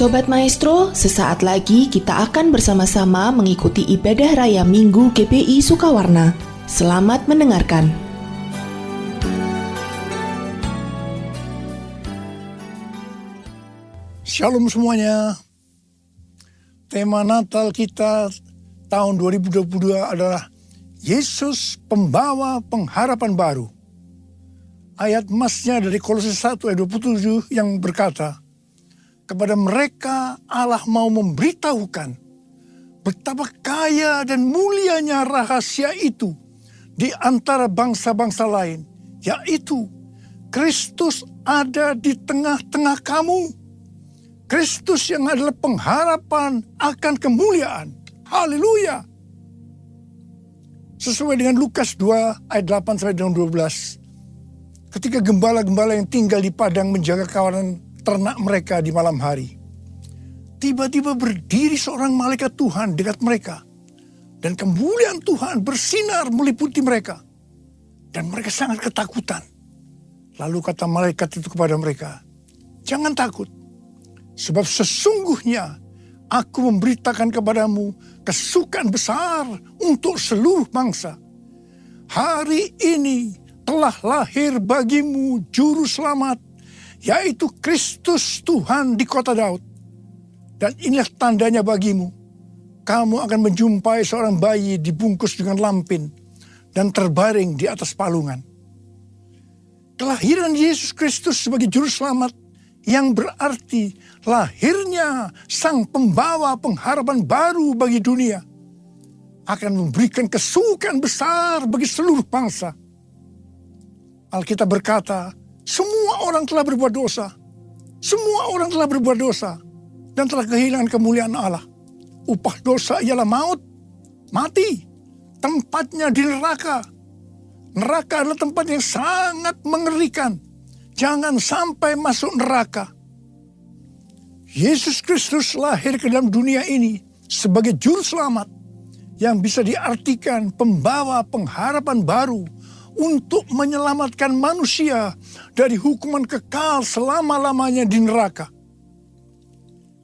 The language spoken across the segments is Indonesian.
Sobat Maestro, sesaat lagi kita akan bersama-sama mengikuti ibadah raya Minggu GBI Sukawarna. Selamat mendengarkan. Shalom semuanya. Tema Natal kita tahun 2022 adalah Yesus Pembawa Pengharapan Baru. Ayat emasnya dari Kolose 1 ayat 27 yang berkata, kepada mereka Allah mau memberitahukan betapa kaya dan mulianya rahasia itu di antara bangsa-bangsa lain, yaitu Kristus ada di tengah-tengah kamu. Kristus yang adalah pengharapan akan kemuliaan. Haleluya. Sesuai dengan Lukas 2 ayat 8 sampai dengan 12. Ketika gembala-gembala yang tinggal di padang menjaga kawanan ternak mereka di malam hari, tiba-tiba berdiri seorang malaikat Tuhan dekat mereka, dan kemuliaan Tuhan bersinar meliputi mereka, dan mereka sangat ketakutan. Lalu kata malaikat itu kepada mereka, jangan takut, sebab sesungguhnya aku memberitakan kepadamu kesukaan besar untuk seluruh bangsa. Hari ini telah lahir bagimu juru selamat, yaitu Kristus Tuhan di kota Daud. Dan inilah tandanya bagimu. Kamu akan menjumpai seorang bayi dibungkus dengan lampin dan terbaring di atas palungan. Kelahiran Yesus Kristus sebagai juru selamat yang berarti lahirnya Sang Pembawa Pengharapan Baru bagi dunia akan memberikan kesukaan besar bagi seluruh bangsa. Alkitab berkata, semua orang telah berbuat dosa. Semua orang telah berbuat dosa dan telah kehilangan kemuliaan Allah. Upah dosa ialah maut, mati. Tempatnya di neraka. Neraka adalah tempat yang sangat mengerikan. Jangan sampai masuk neraka. Yesus Kristus lahir ke dalam dunia ini sebagai juru selamat yang bisa diartikan pembawa pengharapan baru untuk menyelamatkan manusia dari hukuman kekal selama-lamanya di neraka.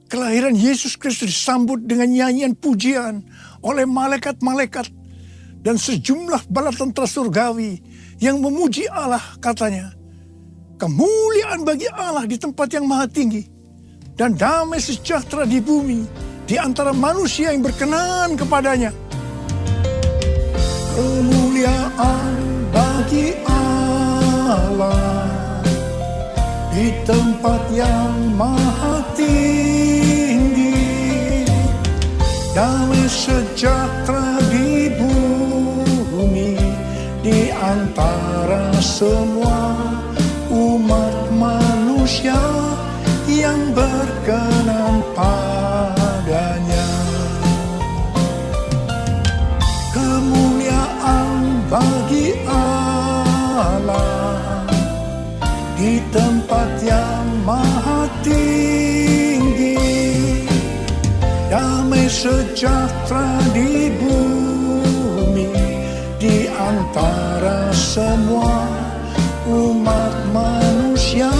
Kelahiran Yesus Kristus disambut dengan nyanyian pujian oleh malaikat-malaikat dan sejumlah bala tentara surgawi yang memuji Allah, katanya, kemuliaan bagi Allah di tempat yang maha tinggi dan damai sejahtera di bumi di antara manusia yang berkenan kepadanya. Kemuliaan bagi Allah di tempat yang maha tinggi, damai sejahtera di bumi di antara semua umat manusia yang berkenan padanya. Kemuliaan bagi Allah di tempat yang maha tinggi, damai sejahtera di bumi di antara semua umat manusia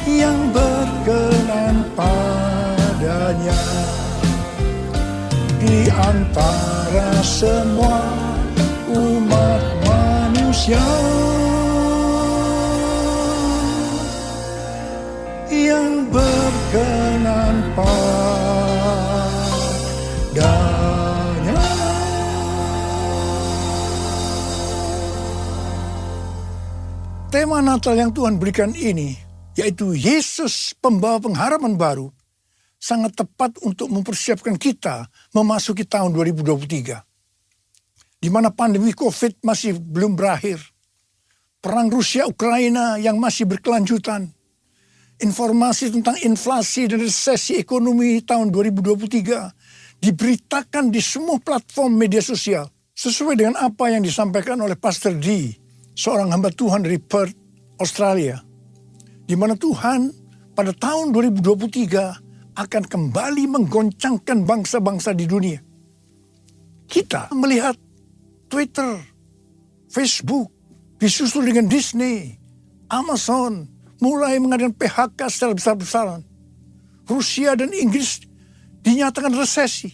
yang berkenan padanya. Di antara semua umat manusia yang berkenan padanya. Tema Natal yang Tuhan berikan ini, yaitu Yesus Pembawa Pengharapan Baru, sangat tepat untuk mempersiapkan kita memasuki tahun 2023. Di mana pandemi COVID masih belum berakhir. Perang Rusia-Ukraina yang masih berkelanjutan. Informasi tentang inflasi dan resesi ekonomi tahun 2023 diberitakan di semua platform media sosial. Sesuai dengan apa yang disampaikan oleh Pastor D, seorang hamba Tuhan dari Perth, Australia. Di mana Tuhan pada tahun 2023 akan kembali menggoncangkan bangsa-bangsa di dunia. Kita melihat Twitter, Facebook, disusul dengan Disney, Amazon, mulai mengadakan PHK secara besar-besaran Rusia dan Inggris dinyatakan resesi.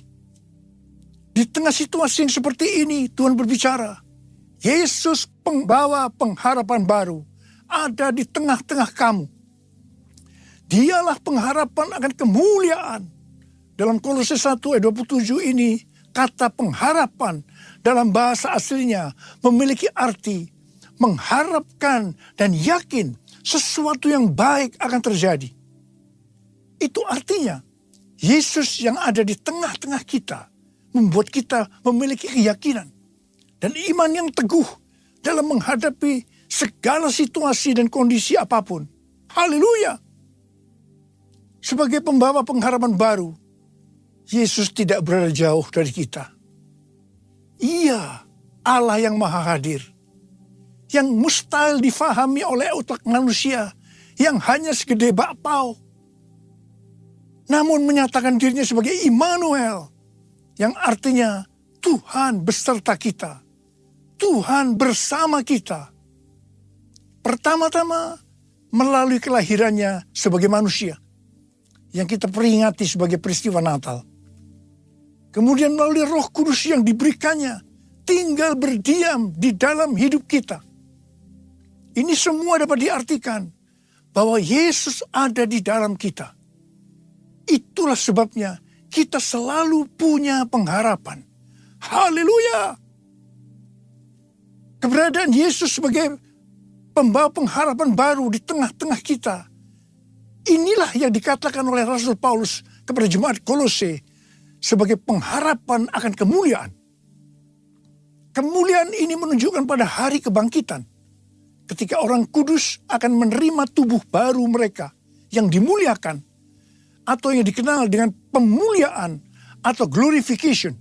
Di tengah situasi yang seperti ini, Tuhan berbicara, Yesus pembawa pengharapan baru ada di tengah-tengah kamu. Dialah pengharapan akan kemuliaan. Dalam Kolose 1 ayat 27 ini, kata pengharapan dalam bahasa aslinya memiliki arti mengharapkan dan yakin sesuatu yang baik akan terjadi. Itu artinya Yesus yang ada di tengah-tengah kita membuat kita memiliki keyakinan dan iman yang teguh dalam menghadapi segala situasi dan kondisi apapun. Haleluya! Sebagai pembawa pengharapan baru, Yesus tidak berada jauh dari kita. Ia Allah yang maha hadir, yang mustahil difahami oleh otak manusia yang hanya segede bakpao. Namun menyatakan dirinya sebagai Immanuel, yang artinya Tuhan beserta kita. Tuhan bersama kita. Pertama-tama melalui kelahirannya sebagai manusia, yang kita peringati sebagai peristiwa Natal. Kemudian melalui Roh Kudus yang diberikannya, tinggal berdiam di dalam hidup kita. Ini semua dapat diartikan bahwa Yesus ada di dalam kita. Itulah sebabnya kita selalu punya pengharapan. Haleluya! Keberadaan Yesus sebagai pembawa pengharapan baru di tengah-tengah kita. Inilah yang dikatakan oleh Rasul Paulus kepada jemaat Kolose sebagai pengharapan akan kemuliaan. Kemuliaan ini menunjukkan pada hari kebangkitan, ketika orang kudus akan menerima tubuh baru mereka yang dimuliakan, atau yang dikenal dengan pemuliaan atau glorification.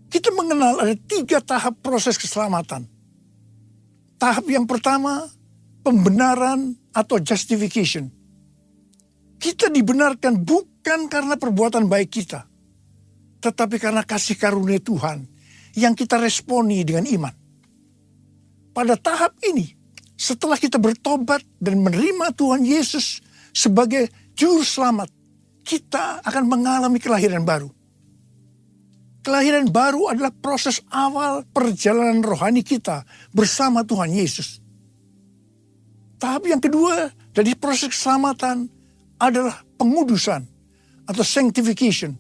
Kita mengenal ada 3 tahap proses keselamatan. Tahap yang pertama, pembenaran atau justification. Kita dibenarkan bukan karena perbuatan baik kita, tetapi karena kasih karunia Tuhan yang kita responi dengan iman. Pada tahap ini, setelah kita bertobat dan menerima Tuhan Yesus sebagai Juru Selamat, kita akan mengalami kelahiran baru. Kelahiran baru adalah proses awal perjalanan rohani kita bersama Tuhan Yesus. Tahap yang kedua dari proses keselamatan adalah pengudusan atau sanctification.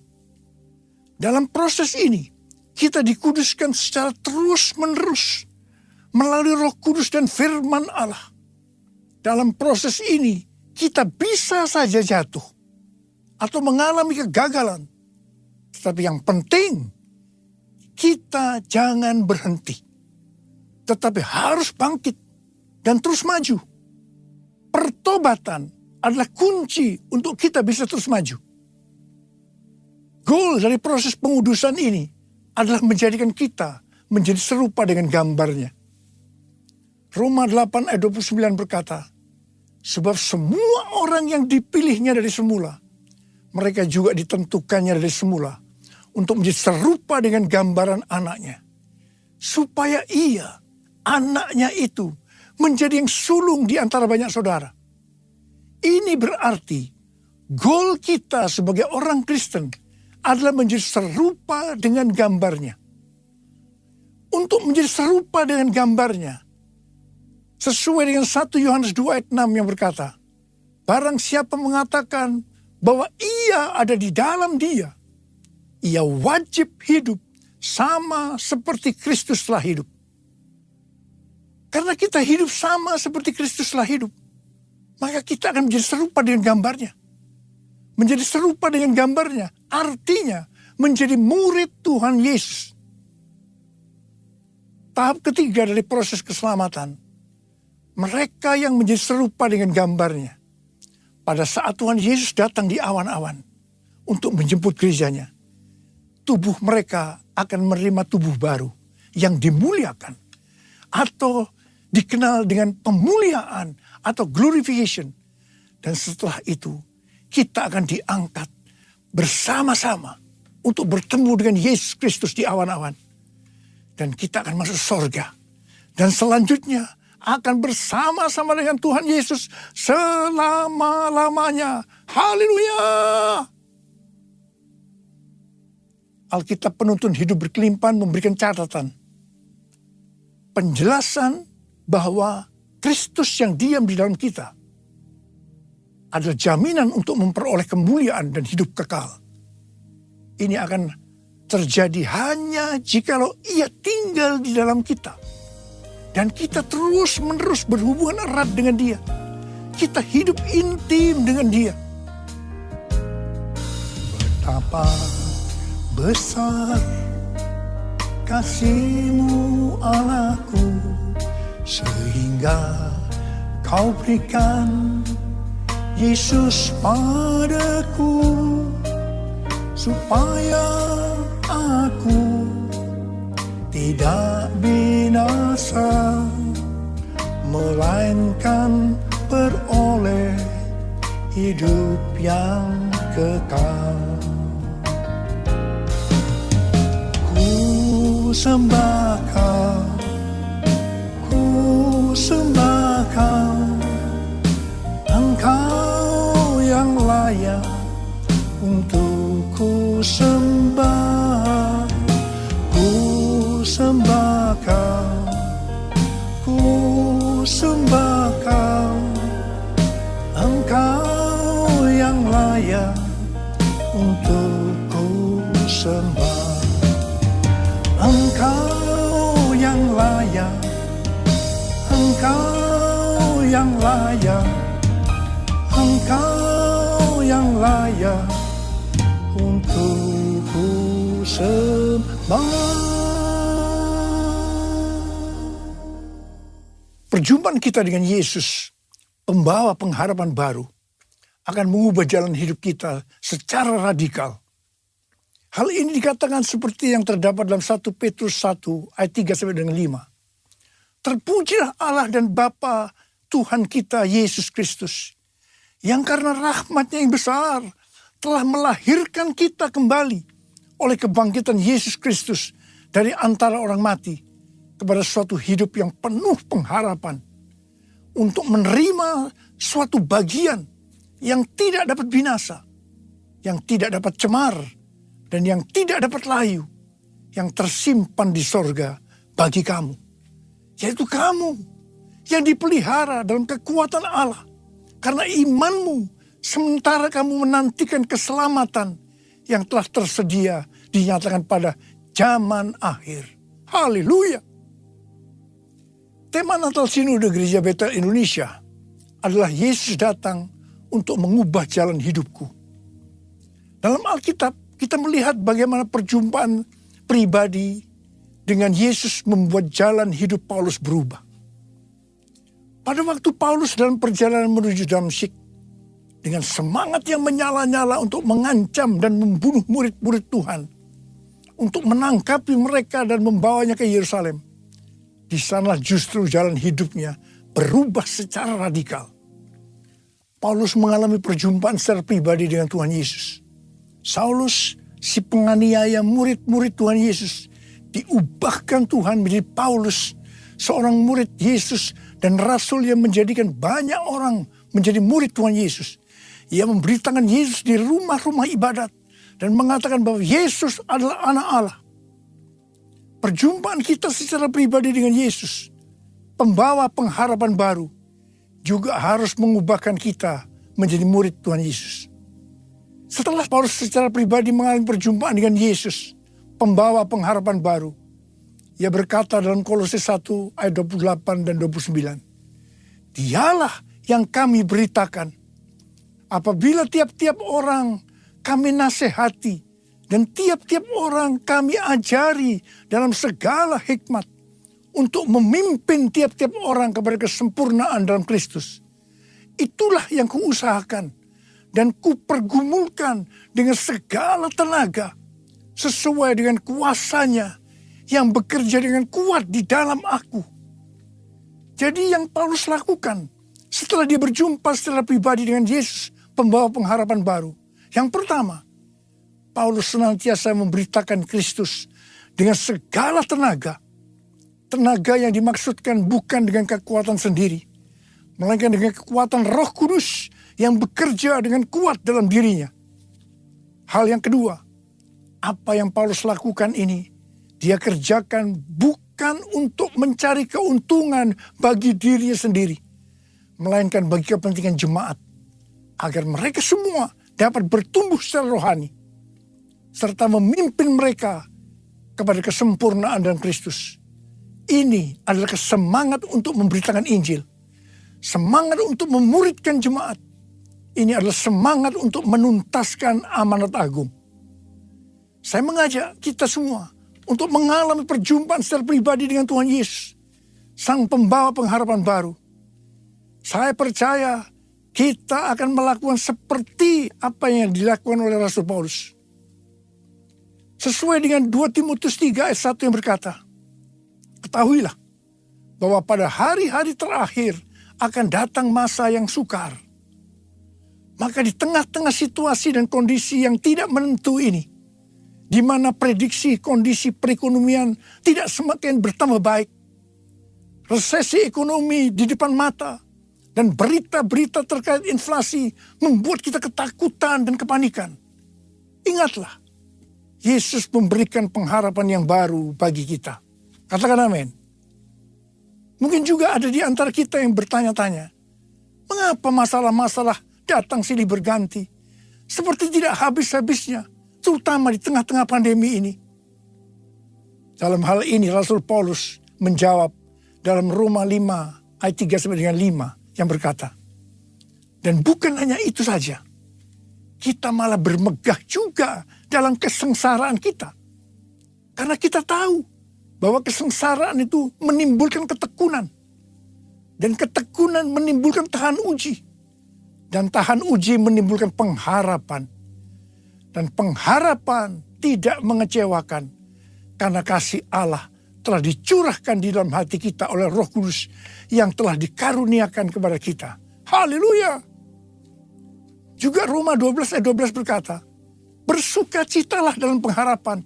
Dalam proses ini, kita dikuduskan secara terus-menerus melalui Roh Kudus dan firman Allah. Dalam proses ini, kita bisa saja jatuh atau mengalami kegagalan. Tetapi yang penting, kita jangan berhenti. Tetapi harus bangkit dan terus maju. Pertobatan adalah kunci untuk kita bisa terus maju. Goal dari proses pengudusan ini adalah menjadikan kita menjadi serupa dengan gambarnya. Roma 8 ayat 29 berkata, sebab semua orang yang dipilihnya dari semula, mereka juga ditentukannya dari semula untuk menjadi serupa dengan gambaran anaknya. Supaya ia, anaknya itu, menjadi yang sulung di antara banyak saudara. Ini berarti goal kita sebagai orang Kristen adalah menjadi serupa dengan gambarnya. Untuk menjadi serupa dengan gambarnya, sesuai dengan 1 Yohanes 2 ayat 6 yang berkata, barang siapa mengatakan bahwa ia ada di dalam dia, ia wajib hidup sama seperti Kristus telah hidup. Karena kita hidup sama seperti Kristus telah hidup, maka kita akan menjadi serupa dengan gambarnya. Menjadi serupa dengan gambarnya artinya menjadi murid Tuhan Yesus. Tahap ketiga dari proses keselamatan, mereka yang menjadi serupa dengan gambarnya. Pada saat Tuhan Yesus datang di awan-awan untuk menjemput gerejanya, tubuh mereka akan menerima tubuh baru yang dimuliakan atau dikenal dengan pemuliaan atau glorification. Dan setelah itu kita akan diangkat bersama-sama untuk bertemu dengan Yesus Kristus di awan-awan. Dan kita akan masuk surga. Dan selanjutnya akan bersama-sama dengan Tuhan Yesus selama-lamanya. Haleluya! Alkitab Penuntun Hidup Berkelimpahan memberikan catatan. Penjelasan bahwa Kristus yang diam di dalam kita adalah jaminan untuk memperoleh kemuliaan dan hidup kekal. Ini akan terjadi hanya jikalau Ia tinggal di dalam kita. Dan kita terus-menerus berhubungan erat dengan Dia. Kita hidup intim dengan Dia. Betapa besar kasih-Mu Allahku, sehingga Kau berikan Yesus padaku, supaya aku tidak binasa, melainkan beroleh hidup yang kekal. Ku sembah Kau, ku sembah Kau, Engkau yang layak untuk ku sembah. Ku sembah Kau, ku sembah Kau, Engkau yang layak untuk ku sembah. Engkau yang layak, Engkau yang layak, Engkau yang layak untuk ku sembah. Perjumpaan kita dengan Yesus, pembawa pengharapan baru, akan mengubah jalan hidup kita secara radikal. Hal ini dikatakan seperti yang terdapat dalam 1 Petrus 1 ayat 3-5. Terpujilah Allah dan Bapa Tuhan kita Yesus Kristus, yang karena rahmat-Nya yang besar telah melahirkan kita kembali oleh kebangkitan Yesus Kristus dari antara orang mati kepada suatu hidup yang penuh pengharapan, untuk menerima suatu bagian yang tidak dapat binasa, yang tidak dapat cemar, dan yang tidak dapat layu, yang tersimpan di sorga bagi kamu. Yaitu kamu yang dipelihara dalam kekuatan Allah karena imanmu, sementara kamu menantikan keselamatan yang telah tersedia dinyatakan pada zaman akhir. Haleluya! Tema Natal Sinode Gereja Betel Indonesia adalah Yesus datang untuk mengubah jalan hidupku. Dalam Alkitab, kita melihat bagaimana perjumpaan pribadi dengan Yesus membuat jalan hidup Paulus berubah. Pada waktu Paulus dalam perjalanan menuju Damsyik, dengan semangat yang menyala-nyala untuk mengancam dan membunuh murid-murid Tuhan, untuk menangkapi mereka dan membawanya ke Yerusalem, di sanalah justru jalan hidupnya berubah secara radikal. Paulus mengalami perjumpaan secara pribadi dengan Tuhan Yesus. Saulus, si penganiaya murid-murid Tuhan Yesus, diubahkan Tuhan menjadi Paulus, seorang murid Yesus dan rasul yang menjadikan banyak orang menjadi murid Tuhan Yesus. Ia memberitakan Yesus di rumah-rumah ibadat dan mengatakan bahwa Yesus adalah anak Allah. Perjumpaan kita secara pribadi dengan Yesus, pembawa pengharapan baru, juga harus mengubahkan kita menjadi murid Tuhan Yesus. Setelah Paulus secara pribadi mengalami perjumpaan dengan Yesus, pembawa pengharapan baru, ia berkata dalam Kolose 1 ayat 28 dan 29, Dialah yang kami beritakan, apabila tiap-tiap orang kami nasihati, dan tiap-tiap orang kami ajari dalam segala hikmat, untuk memimpin tiap-tiap orang kepada kesempurnaan dalam Kristus. Itulah yang kuusahakan dan kupergumulkan dengan segala tenaga, sesuai dengan kuasanya yang bekerja dengan kuat di dalam aku. Jadi yang Paulus lakukan setelah dia berjumpa secara pribadi dengan Yesus, pembawa pengharapan baru. Yang pertama, Paulus senantiasa memberitakan Kristus dengan segala tenaga, Tenaga yang dimaksudkan bukan dengan kekuatan sendiri, melainkan dengan kekuatan Roh Kudus yang bekerja dengan kuat dalam dirinya. Hal yang kedua, apa yang Paulus lakukan ini, dia kerjakan bukan untuk mencari keuntungan bagi dirinya sendiri, melainkan bagi kepentingan jemaat, agar mereka semua dapat bertumbuh secara rohani, serta memimpin mereka kepada kesempurnaan dalam Kristus. Ini adalah semangat untuk memberitakan Injil, semangat untuk memuridkan jemaat. Ini adalah semangat untuk menuntaskan amanat agung. Saya mengajak kita semua untuk mengalami perjumpaan secara pribadi dengan Tuhan Yesus, Sang Pembawa pengharapan baru. Saya percaya kita akan melakukan seperti apa yang dilakukan oleh Rasul Paulus. Sesuai dengan 2 Timotius 3 ayat 1 yang berkata, ketahuilah bahwa pada hari-hari terakhir akan datang masa yang sukar. Maka di tengah-tengah situasi dan kondisi yang tidak menentu ini, di mana prediksi kondisi perekonomian tidak semakin bertambah baik, resesi ekonomi di depan mata, dan berita-berita terkait inflasi membuat kita ketakutan dan kepanikan. Ingatlah, Yesus memberikan pengharapan yang baru bagi kita. Katakan amin. Mungkin juga ada di antara kita yang bertanya-tanya, mengapa masalah-masalah datang silih berganti, seperti tidak habis-habisnya, terutama di tengah-tengah pandemi ini. Dalam hal ini Rasul Paulus menjawab dalam Roma 5 ayat 3 sampai dengan 5 yang berkata, dan bukan hanya itu saja, kita malah bermegah juga dalam kesengsaraan kita. Karena kita tahu bahwa kesengsaraan itu menimbulkan ketekunan. Dan ketekunan menimbulkan tahan uji. Dan tahan uji menimbulkan pengharapan. Dan pengharapan tidak mengecewakan. Karena kasih Allah telah dicurahkan di dalam hati kita oleh Roh Kudus yang telah dikaruniakan kepada kita. Haleluya! Juga Roma 12 ayat 12 berkata, bersukacitalah dalam pengharapan,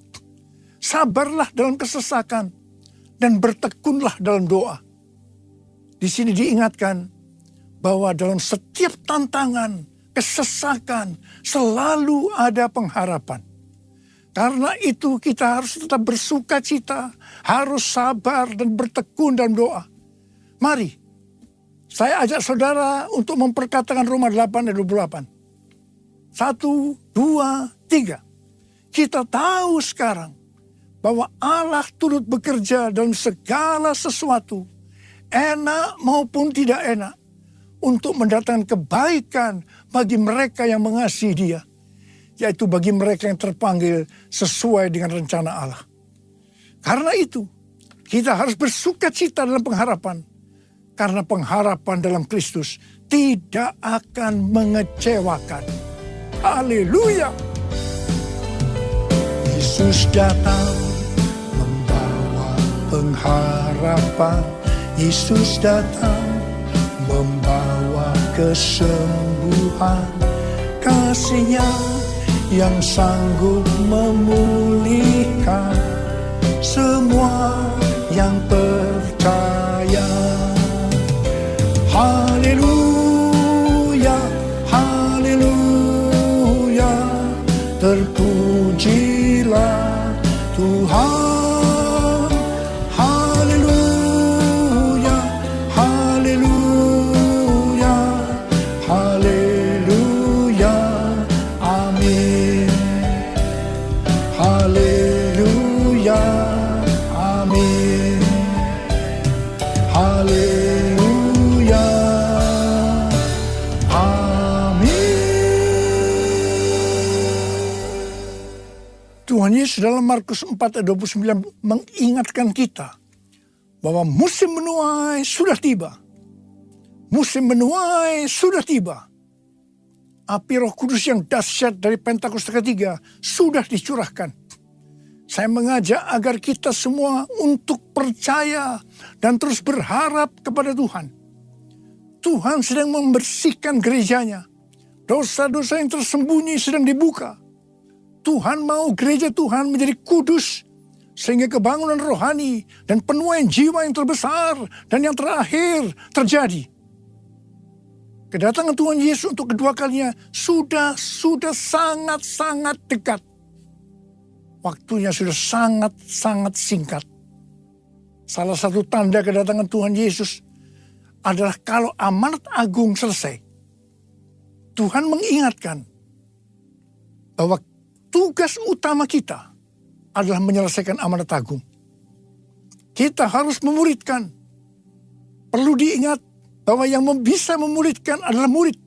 sabarlah dalam kesesakan, dan bertekunlah dalam doa. Di sini diingatkan bahwa dalam setiap tantangan, kesesakan, selalu ada pengharapan. Karena itu kita harus tetap bersukacita, harus sabar dan bertekun dalam doa. Mari, saya ajak saudara untuk memperkatakan Roma 8 ayat 28. 1, 2, 3. Kita tahu sekarang bahwa Allah turut bekerja dalam segala sesuatu, enak maupun tidak enak, untuk mendatangkan kebaikan bagi mereka yang mengasihi Dia, yaitu bagi mereka yang terpanggil sesuai dengan rencana Allah. Karena itu, kita harus bersukacita dalam pengharapan, karena pengharapan dalam Kristus tidak akan mengecewakan. Haleluya! Yesus datang membawa pengharapan. Yesus datang membawa kesembuhan. Kasih-Nya yang sanggup memulihkan semua yang percaya. Haleluya, haleluya, terpujilah Tuhan. Haleluya, haleluya, haleluya, amin. Haleluya, amin. Haleluya, amin. Tuhan Yesus dalam Markus 4 ayat 29 mengingatkan kita bahwa musim menuai sudah tiba. Musim menuai sudah tiba. Api Roh Kudus yang dahsyat dari Pentakosta ketiga sudah dicurahkan. Saya mengajak agar kita semua untuk percaya dan terus berharap kepada Tuhan. Tuhan sedang membersihkan gerejanya. Dosa-dosa yang tersembunyi sedang dibuka. Tuhan mau gereja Tuhan menjadi kudus Sehingga kebangunan rohani dan penuaian jiwa yang terbesar dan yang terakhir terjadi. Kedatangan Tuhan Yesus untuk kedua kalinya sudah sangat-sangat dekat. Waktunya sudah sangat-sangat singkat. Salah satu tanda kedatangan Tuhan Yesus adalah kalau amanat agung selesai. Tuhan mengingatkan bahwa tugas utama kita adalah menyelesaikan amanat agung. Kita harus memuridkan. Perlu diingat bahwa yang bisa memuridkan adalah murid.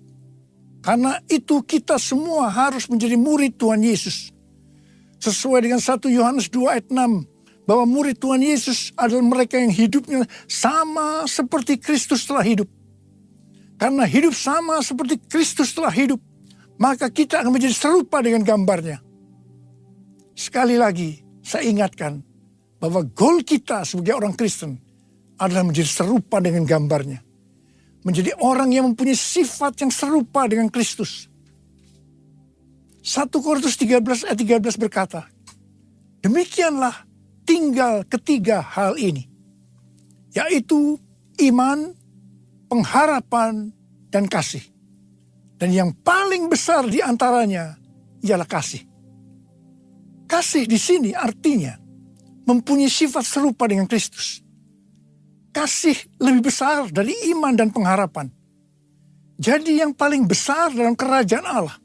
Karena itu kita semua harus menjadi murid Tuhan Yesus. Sesuai dengan 1 Yohanes 2 ayat 6. Bahwa murid Tuhan Yesus adalah mereka yang hidupnya sama seperti Kristus telah hidup. Karena hidup sama seperti Kristus telah hidup, maka kita akan menjadi serupa dengan gambarnya. Sekali lagi, saya ingatkan bahwa goal kita sebagai orang Kristen adalah menjadi serupa dengan gambarnya. Menjadi orang yang mempunyai sifat yang serupa dengan Kristus. 1 Korintus 13 ayat 13 berkata, demikianlah tinggal ketiga hal ini, yaitu iman, pengharapan, dan kasih. Dan yang paling besar di antaranya ialah kasih. Kasih di sini artinya mempunyai sifat serupa dengan Kristus. Kasih lebih besar dari iman dan pengharapan. Jadi yang paling besar dalam kerajaan Allah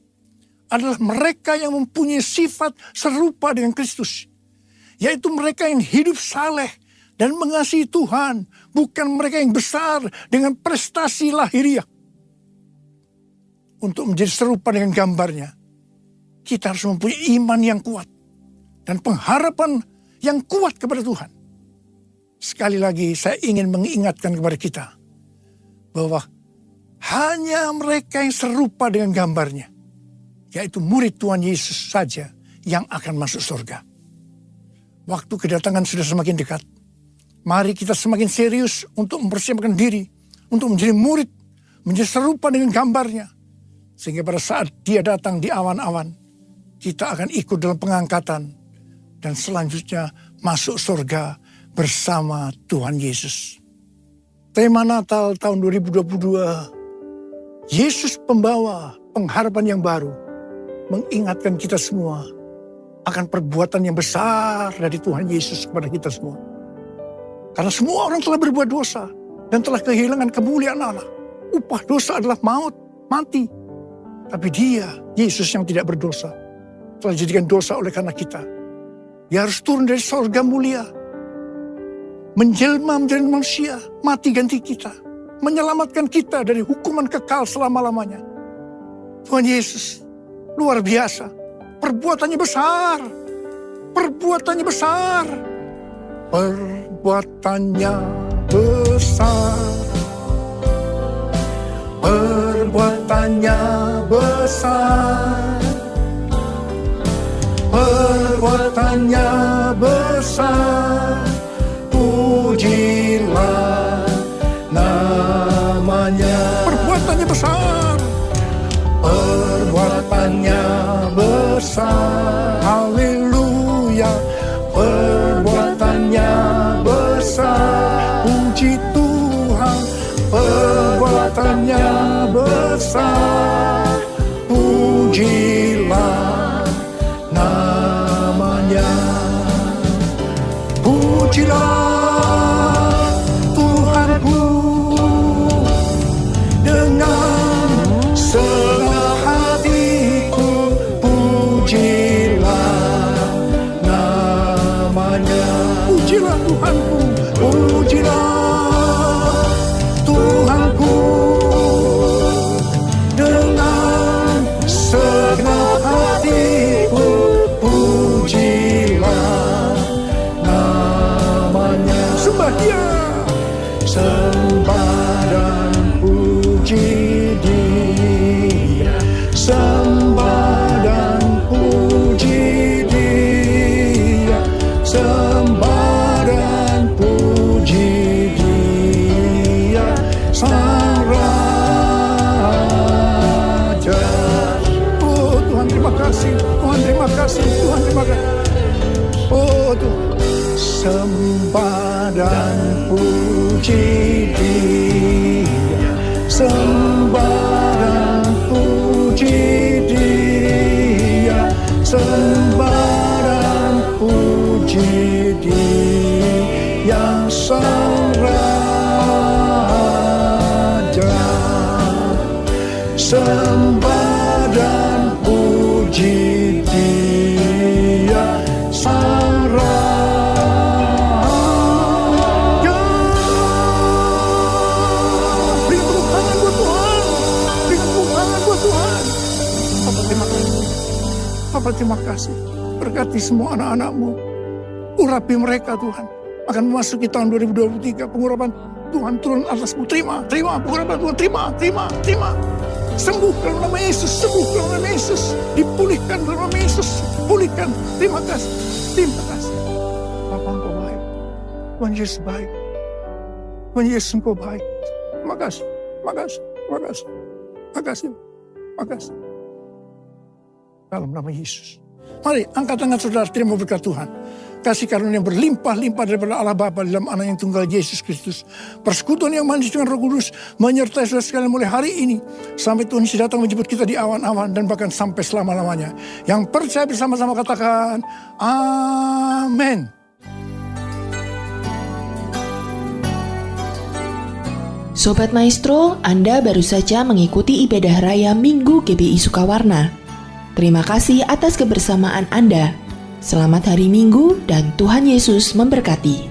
adalah mereka yang mempunyai sifat serupa dengan Kristus. Yaitu mereka yang hidup saleh dan mengasihi Tuhan. Bukan mereka yang besar dengan prestasi lahiriah. Untuk menjadi serupa dengan gambarnya, kita harus mempunyai iman yang kuat. Dan pengharapan yang kuat kepada Tuhan. Sekali lagi saya ingin mengingatkan kepada kita. Bahwa hanya mereka yang serupa dengan gambarnya. Yaitu murid Tuhan Yesus saja yang akan masuk surga. Waktu kedatangan sudah semakin dekat. Mari kita semakin serius untuk mempersiapkan diri. Untuk menjadi murid. Menjadi serupa dengan gambarnya. Sehingga pada saat dia datang di awan-awan. Kita akan ikut dalam pengangkatan. Dan selanjutnya masuk surga bersama Tuhan Yesus. Tema Natal tahun 2022. Yesus pembawa pengharapan yang baru. Mengingatkan kita semua akan perbuatan yang besar dari Tuhan Yesus kepada kita semua. Karena semua orang telah berbuat dosa dan telah kehilangan kemuliaan Allah. Upah dosa adalah maut, mati. Tapi dia, Yesus yang tidak berdosa, telah dijadikan dosa oleh karena kita. Dia harus turun dari sorga mulia. Menjelma menjadi manusia, mati ganti kita. Menyelamatkan kita dari hukuman kekal selama-lamanya. Tuhan Yesus, luar biasa. Perbuatannya besar. Perbuatannya besar. Perbuatannya besar. Perbuatannya besar. Perbuatannya besar. Pujilah namanya. Perbuatannya besar. Perbuatannya besar. Haleluya. Perbuatannya besar. Puji Tuhan. Perbuatannya besar. Pujilah namanya. Pujilah Tuhanku dengan segenap hatiku. Pujilah namanya. Pujilah Tuhanku. Pujilah Tuhanku dengan segenap hatiku. Pujilah namanya. Sembah dia. Sembah dan puji dia. Sembah dan puji dia. Sembah dan puji dia. Sang Raja. Oh Tuhan terima kasih. Tuhan terima kasih. Tuhan terima kasih. Oh Tuhan. Sembah dan puji Dia, sembah dan puji Dia, sembah dan puji Dia Sang Raja. Sembah dan puji Dia Sang Raja. Beri tepuk tangan buat Tuhan, beri tepuk tangan buat Tuhan. Papa terima kasih, Papa terima kasih. Berkati semua anak-anak-Mu, urapi mereka Tuhan. Akan memasuki tahun 2023, pengurapan Tuhan turun atasmu. Terima pengurapan Tuhan, terima. Sembuh dalam nama Yesus, sembuh dalam nama Yesus. Dipulihkan dalam nama Yesus, pulihkan. Terima kasih. Bapa Engkau baik, Tuhan Yesus baik, Tuhan Yesus Engkau baik. Terima kasih. Dalam nama Yesus. Mari angkat tangan saudara, terima berkat Tuhan. Kasih karunia yang berlimpah-limpah daripada Allah Bapa dalam Anak yang tunggal Yesus Kristus. Persekutuan yang manis dengan Roh Kudus menyertai saudara sekalian mulai hari ini sampai Tuhan Yesus datang menjemput kita di awan-awan dan bahkan sampai selama-lamanya. Yang percaya bersama-sama katakan amin. Sobat Maestro, Anda baru saja mengikuti ibadah raya Minggu GBI Sukawarna. Terima kasih atas kebersamaan Anda. Selamat hari Minggu dan Tuhan Yesus memberkati.